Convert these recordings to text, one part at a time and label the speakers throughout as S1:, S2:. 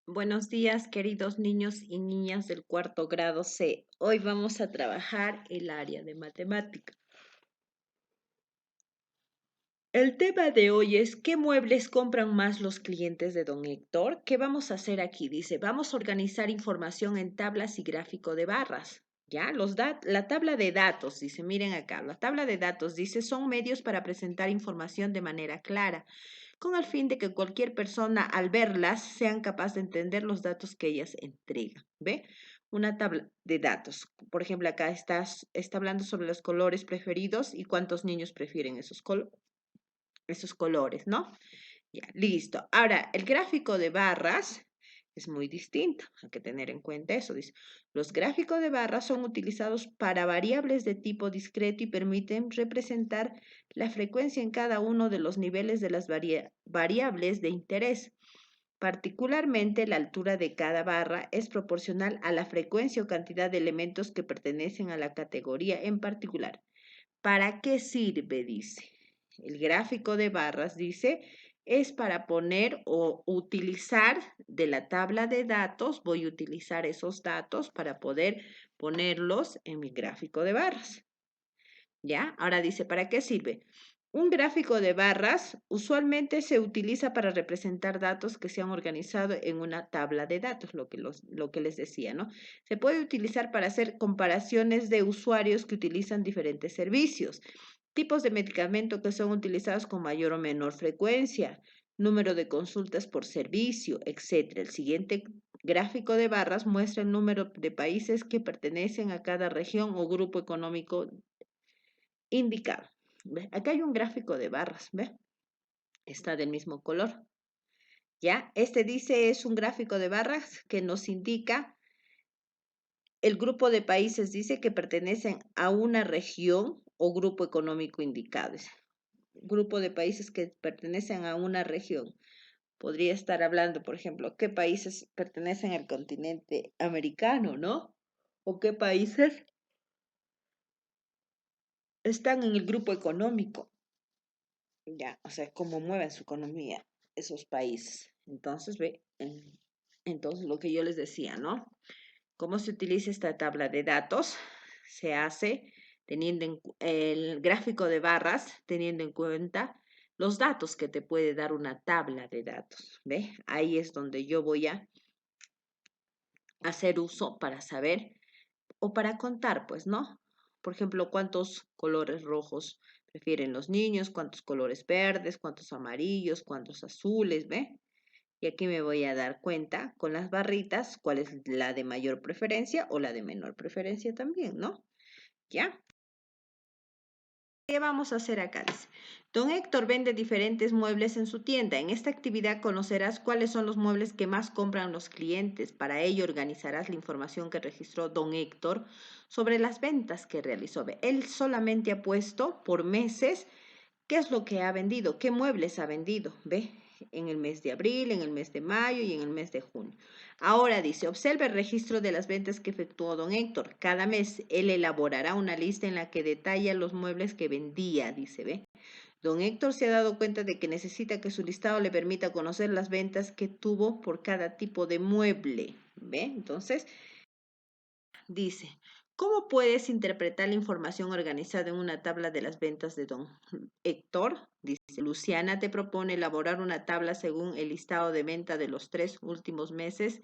S1: Buenos días, queridos niños y niñas del cuarto grado C. Hoy vamos a trabajar el área de matemática. El tema de hoy es ¿qué muebles compran más los clientes de don Héctor? ¿Qué vamos a hacer aquí? Dice, vamos a organizar información en tablas y gráfico de barras. ¿Ya? La tabla de datos, dice, miren acá, la tabla de datos, dice, son medios para presentar información de manera clara, con el fin de que cualquier persona al verlas sean capaz de entender los datos que ellas entregan. ¿Ve? Una tabla de datos. Por ejemplo, acá está hablando sobre los colores preferidos y cuántos niños prefieren esos colores, ¿no? Ya, listo. Ahora, el gráfico de barras es muy distinto. Hay que tener en cuenta eso. Dice, los gráficos de barras son utilizados para variables de tipo discreto y permiten representar la frecuencia en cada uno de los niveles de las variables de interés. Particularmente, la altura de cada barra es proporcional a la frecuencia o cantidad de elementos que pertenecen a la categoría en particular. ¿Para qué sirve? Dice. El gráfico de barras, dice, es para poner o utilizar de la tabla de datos, voy a utilizar esos datos para poder ponerlos en mi gráfico de barras. ¿Ya? Ahora dice, ¿para qué sirve? Un gráfico de barras usualmente se utiliza para representar datos que se han organizado en una tabla de datos, lo que les decía, ¿no? Se puede utilizar para hacer comparaciones de usuarios que utilizan diferentes servicios, tipos de medicamento que son utilizados con mayor o menor frecuencia, número de consultas por servicio, etc. El siguiente gráfico de barras muestra el número de países que pertenecen a cada región o grupo económico indicado. ¿Ve? Acá hay un gráfico de barras, ¿ve? Está del mismo color. ¿Ya? Este dice es un gráfico de barras que nos indica el grupo de países, dice que pertenecen a una región o grupo económico indicado. Grupo de países que pertenecen a una región. Podría estar hablando, por ejemplo, qué países pertenecen al continente americano, ¿no? O qué países están en el grupo económico. Ya, o sea, cómo mueven su economía esos países. Entonces, entonces lo que yo les decía, ¿no? ¿Cómo se utiliza esta tabla de datos? Se hace teniendo el gráfico de barras, teniendo en cuenta los datos que te puede dar una tabla de datos, ¿ve? Ahí es donde yo voy a hacer uso para saber o para contar, pues, ¿no? Por ejemplo, cuántos colores rojos prefieren los niños, cuántos colores verdes, cuántos amarillos, cuántos azules, ¿ve? Y aquí me voy a dar cuenta con las barritas cuál es la de mayor preferencia o la de menor preferencia también, ¿no? ¿Ya? ¿Qué vamos a hacer acá? Dice, don Héctor vende diferentes muebles en su tienda. En esta actividad conocerás cuáles son los muebles que más compran los clientes. Para ello organizarás la información que registró don Héctor sobre las ventas que realizó. Él solamente ha puesto por meses qué es lo que ha vendido, qué muebles ha vendido, ¿ve? En el mes de abril, en el mes de mayo y en el mes de junio. Ahora dice, observa el registro de las ventas que efectuó don Héctor. Cada mes él elaborará una lista en la que detalla los muebles que vendía, dice, ¿ve? Don Héctor se ha dado cuenta de que necesita que su listado le permita conocer las ventas que tuvo por cada tipo de mueble, ¿ve? Entonces, dice, ¿cómo puedes interpretar la información organizada en una tabla de las ventas de don Héctor? Dice, Luciana te propone elaborar una tabla según el listado de venta de los 3 últimos meses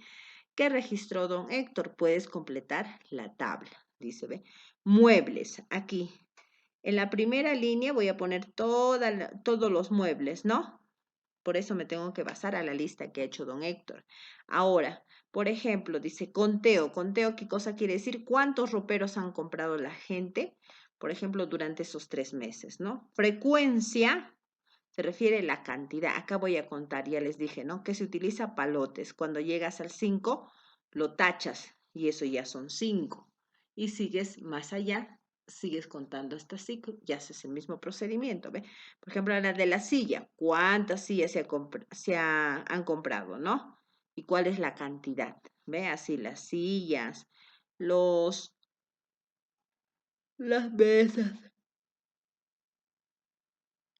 S1: que registró don Héctor. Puedes completar la tabla, dice, ¿ve? Muebles, aquí. En la primera línea voy a poner todos los muebles, ¿no? Por eso me tengo que basar a la lista que ha hecho don Héctor. Ahora, por ejemplo, dice conteo. Conteo, ¿qué cosa quiere decir? ¿Cuántos roperos han comprado la gente? Por ejemplo, durante esos 3 meses, ¿no? Frecuencia se refiere a la cantidad. Acá voy a contar, ya les dije, ¿no? Que se utiliza palotes. Cuando llegas al 5, lo tachas y eso ya son 5. Y sigues más allá, sigues contando hasta 5, ya haces el mismo procedimiento, ¿ve? Por ejemplo, la de la silla, ¿cuántas sillas han comprado, no? ¿Y cuál es la cantidad? ¿Ve? Así las sillas, los, las mesas,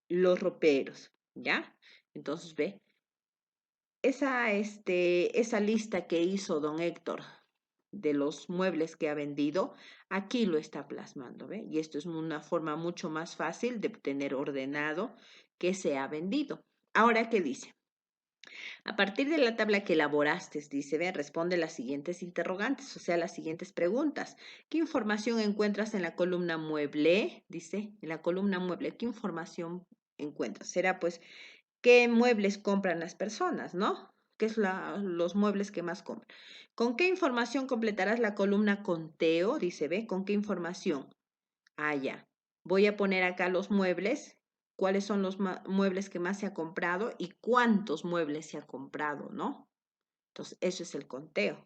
S1: los roperos, ¿ya? Entonces, ve, esa lista que hizo don Héctor de los muebles que ha vendido, aquí lo está plasmando, ¿ve? Y esto es una forma mucho más fácil de tener ordenado que se ha vendido. Ahora, ¿qué dice? A partir de la tabla que elaboraste, dice, ve, responde las siguientes interrogantes, o sea, las siguientes preguntas. ¿Qué información encuentras en la columna mueble? Dice, en la columna mueble, ¿qué información encuentras? Será pues, ¿qué muebles compran las personas, no? ¿Qué es los muebles que más compran? ¿Con qué información completarás la columna conteo? Dice, ve, ¿con qué información? Ah, ya. Voy a poner acá los muebles, cuáles son los muebles que más se ha comprado y cuántos muebles se ha comprado, ¿no? Entonces, eso es el conteo,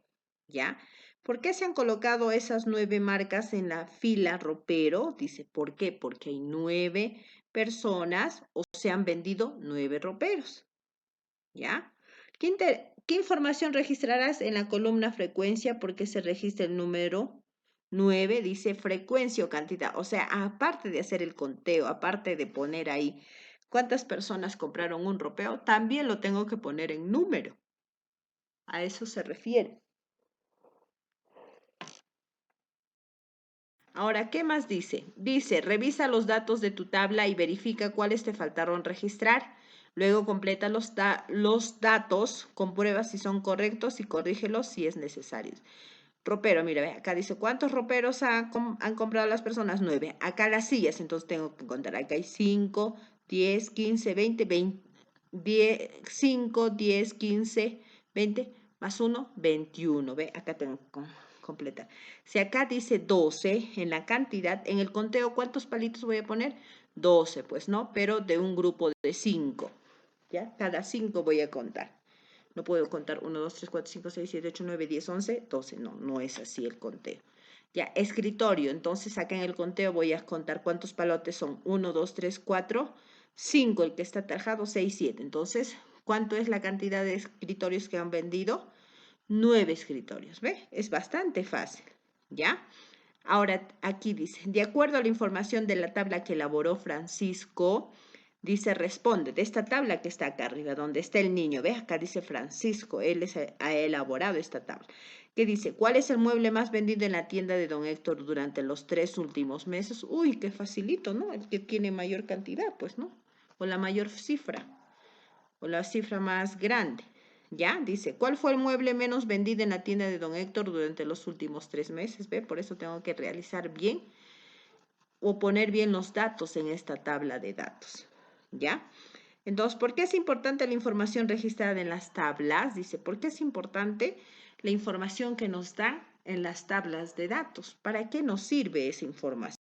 S1: ¿ya? ¿Por qué se han colocado esas 9 marcas en la fila ropero? Dice, ¿por qué? Porque hay 9 personas o se han vendido 9 roperos, ¿ya? ¿Qué información registrarás en la columna frecuencia? Porque se registra el número 9, dice frecuencia o cantidad. O sea, aparte de hacer el conteo, aparte de poner ahí cuántas personas compraron un ropeo, también lo tengo que poner en número. A eso se refiere. Ahora, ¿qué más dice? Dice, revisa los datos de tu tabla y verifica cuáles te faltaron registrar. Luego completa los datos, comprueba si son correctos y corrígelos si es necesario. Ropero, mira, ve, acá dice, ¿cuántos roperos han comprado las personas? 9. Acá las sillas, entonces tengo que contar. Acá hay 5, 10, 15, 20, 20, 10, 5, 10, 15, 20, más 1, 21. Ve, acá tengo que completar. Si acá dice 12 en la cantidad, en el conteo, ¿cuántos palitos voy a poner? 12, pues, ¿no? Pero de un grupo de 5, ¿ya? Cada 5 voy a contar. No puedo contar 1, 2, 3, 4, 5, 6, 7, 8, 9, 10, 11, 12. No, no es así el conteo. Ya, escritorio. Entonces, acá en el conteo voy a contar cuántos palotes son. 1, 2, 3, 4, 5. El que está atajado, 6, 7. Entonces, ¿cuánto es la cantidad de escritorios que han vendido? 9 escritorios. ¿Ve? Es bastante fácil. ¿Ya? Ahora, aquí dice, de acuerdo a la información de la tabla que elaboró Francisco, dice, responde, de esta tabla que está acá arriba, donde está el niño, ve, acá dice Francisco, él ha elaborado esta tabla, que dice, ¿cuál es el mueble más vendido en la tienda de don Héctor durante los 3 últimos meses? Uy, qué facilito, ¿no? El que tiene mayor cantidad, pues, ¿no? O la mayor cifra, o la cifra más grande. ¿Ya? Dice, ¿cuál fue el mueble menos vendido en la tienda de don Héctor durante los últimos 3 meses? ¿Ve? Por eso tengo que realizar bien o poner bien los datos en esta tabla de datos. ¿Ya? Entonces, ¿por qué es importante la información registrada en las tablas? Dice, ¿por qué es importante la información que nos dan en las tablas de datos? ¿Para qué nos sirve esa información?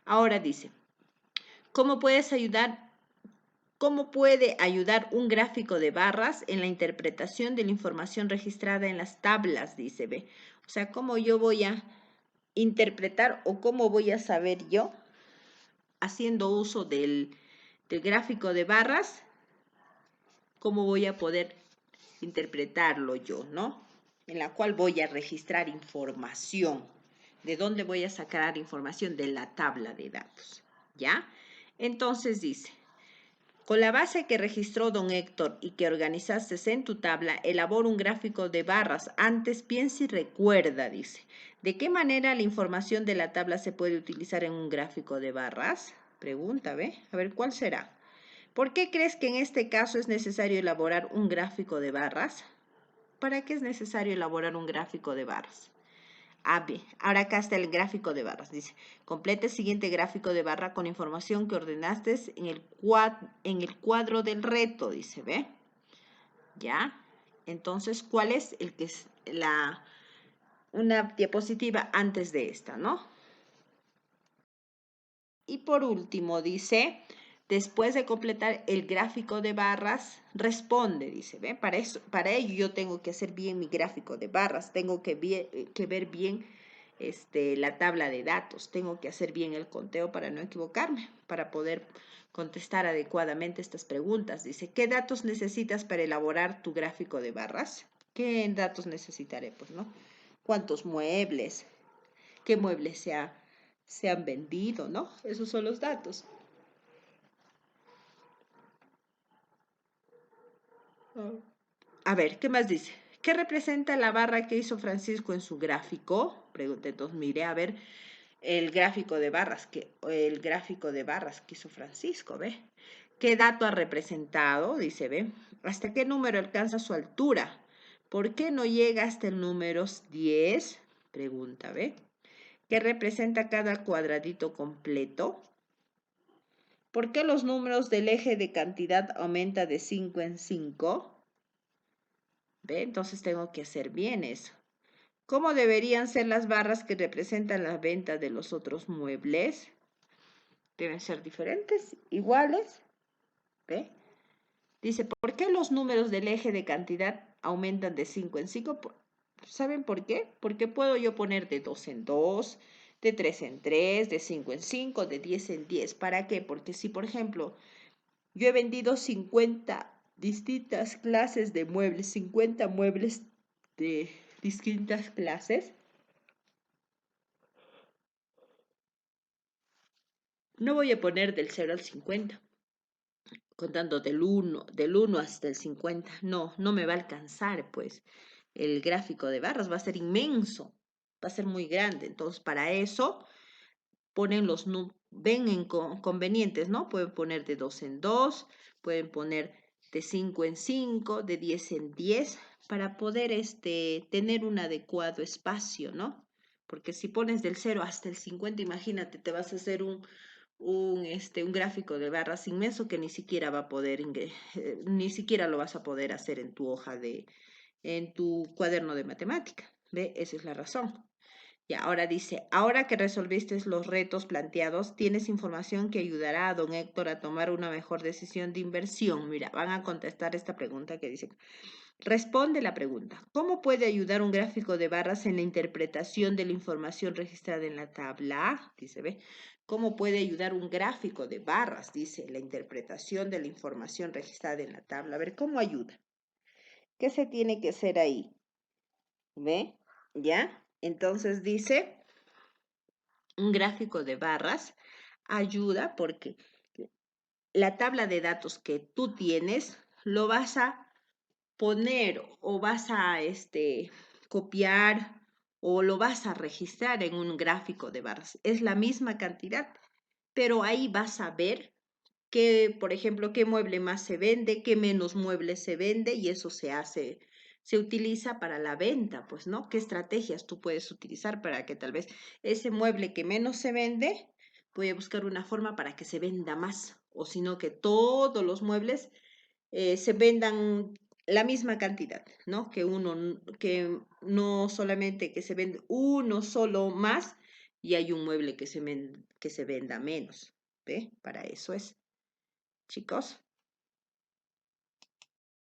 S1: Ahora dice, ¿cómo puedes ayudar? ¿Cómo puede ayudar un gráfico de barras en la interpretación de la información registrada en las tablas? Dice, ve. O sea, ¿cómo yo voy a interpretar o cómo voy a saber yo, haciendo uso del gráfico de barras, cómo voy a poder interpretarlo yo, ¿no? En la cual voy a registrar información. ¿De dónde voy a sacar información? De la tabla de datos, ¿ya? Entonces dice, con la base que registró don Héctor y que organizaste en tu tabla, elabora un gráfico de barras. Antes piensa y recuerda, dice. ¿De qué manera la información de la tabla se puede utilizar en un gráfico de barras? Pregunta, ¿ve? A ver, ¿cuál será? ¿Por qué crees que en este caso es necesario elaborar un gráfico de barras? ¿Para qué es necesario elaborar un gráfico de barras? Ah, bien. Ahora acá está el gráfico de barras. Dice, completa el siguiente gráfico de barra con información que ordenaste en el cuadro del reto, dice, ¿ve? ¿Ya? Entonces, ¿cuál es el que es una diapositiva antes de esta, ¿no? Y por último, dice, después de completar el gráfico de barras, responde, dice, ¿ve? Para ello yo tengo que hacer bien mi gráfico de barras, tengo que ver bien la tabla de datos, tengo que hacer bien el conteo para no equivocarme, para poder contestar adecuadamente estas preguntas. Dice, ¿qué datos necesitas para elaborar tu gráfico de barras? ¿Qué datos necesitaré? Pues, ¿no? ¿Cuántos muebles? ¿Qué muebles se han vendido, no? Esos son los datos. A ver, ¿qué más dice? ¿Qué representa la barra que hizo Francisco en su gráfico? Pregunta, entonces mire, a ver, el gráfico de barras que hizo Francisco, ¿ve? ¿Qué dato ha representado? Dice, ¿ve? ¿Hasta qué número alcanza su altura? ¿Por qué no llega hasta el número 10? Pregunta, ¿ve? ¿Qué representa cada cuadradito completo? ¿Por qué los números del eje de cantidad aumenta de 5 en 5? ¿Ve? Entonces tengo que hacer bien eso. ¿Cómo deberían ser las barras que representan la venta de los otros muebles? Deben ser diferentes, iguales. ¿Ve? Dice, ¿por qué los números del eje de cantidad aumentan de 5 en 5? ¿Saben por qué? Porque puedo yo poner de 2 en 2, de 3 en 3, de 5 en 5, de 10 en 10. ¿Para qué? Porque si, por ejemplo, yo he vendido 50 distintas clases de muebles, 50 muebles de distintas clases, no voy a poner del 0 al 50, contando del uno hasta el 50. No, no me va a alcanzar, pues. El gráfico de barras va a ser inmenso, va a ser muy grande. Entonces, para eso ponen ven en convenientes, ¿no? Pueden poner de 2 en 2, pueden poner de 5 en 5, de 10 en 10, para poder tener un adecuado espacio, ¿no? Porque si pones del 0 hasta el 50, imagínate, te vas a hacer un gráfico de barras inmenso que ni siquiera va a poder, ni siquiera lo vas a poder hacer en tu en tu cuaderno de matemática. ¿Ve? Esa es la razón. Y ahora dice, ahora que resolviste los retos planteados, tienes información que ayudará a don Héctor a tomar una mejor decisión de inversión. Mira, van a contestar esta pregunta que dice, responde la pregunta, ¿cómo puede ayudar un gráfico de barras en la interpretación de la información registrada en la tabla? Dice, ve, ¿cómo puede ayudar un gráfico de barras? Dice, la interpretación de la información registrada en la tabla. A ver, ¿cómo ayuda? ¿Qué se tiene que hacer ahí? ¿Ve? ¿Ya? Entonces dice, un gráfico de barras ayuda porque la tabla de datos que tú tienes lo vas a poner o vas a copiar o lo vas a registrar en un gráfico de barras. Es la misma cantidad, pero ahí vas a ver qué, por ejemplo, qué mueble más se vende, qué menos mueble se vende y eso se utiliza para la venta, pues, ¿no? ¿Qué estrategias tú puedes utilizar para que tal vez ese mueble que menos se vende, voy a buscar una forma para que se venda más, o sino que todos los muebles se vendan la misma cantidad, ¿no? Que no solamente que se vende uno solo más y hay un mueble que se venda menos, ¿ve? Para eso es, chicos.